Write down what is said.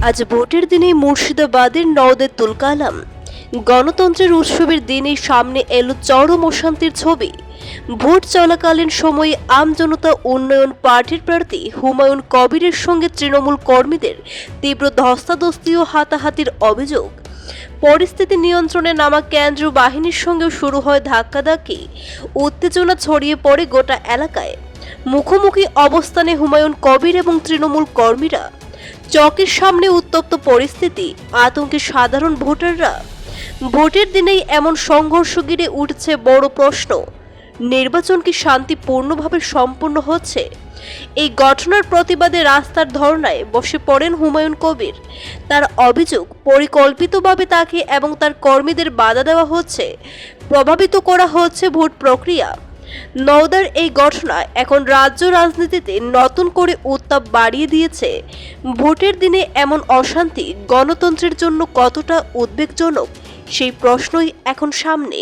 আজ ভোটের দিনে মুর্শিদাবাদের নওদে তুলকালাম গণতন্ত্রের উৎসবের দিনে সামনে এলো চরম অশান্তির ছবি। ভোট চলাকালীন সময়ে আমজনতা উন্নয়ন পার্টির প্রার্থী হুমায়ুন কবিরের সঙ্গে তৃণমূল কর্মীদের তীব্র ধস্তাধস্তি ও হাতাহাতির অভিযোগ। পরিস্থিতি নিয়ন্ত্রণে নামা কেন্দ্রীয় বাহিনীর সঙ্গে শুরু হয় ধাক্কাধাক্কি। উত্তেজনা ছড়িয়ে পড়ে গোটা এলাকায়। মুখোমুখি অবস্থানে হুমায়ুন কবির এবং তৃণমূল কর্মীরা। চকের সামনে উত্তপ্ত পরিস্থিতি, আতঙ্কে সাধারণ ভোটাররা। ভোটের দিনেই এমন সংঘর্ষ ঘিরে উঠছে বড় প্রশ্ন, নির্বাচন কি শান্তিপূর্ণভাবে সম্পন্ন হচ্ছে? এই ঘটনার প্রতিবাদে রাস্তার ধর্নায় বসে পড়েন হুমায়ুন কবির। তার অভিযোগ, পরিকল্পিতভাবে তাকে এবং তার কর্মীদের বাধা দেওয়া হচ্ছে, প্রভাবিত করা হচ্ছে ভোট প্রক্রিয়া। নওদার এই ঘটনা এখন রাজ্য রাজনীতিতে নতুন করে উত্তাপ বাড়িয়ে দিয়েছে। ভোটের দিনে এমন অশান্তি গণতন্ত্রের জন্য কতটা উদ্বেগজনক, সেই প্রশ্নই এখন সামনে।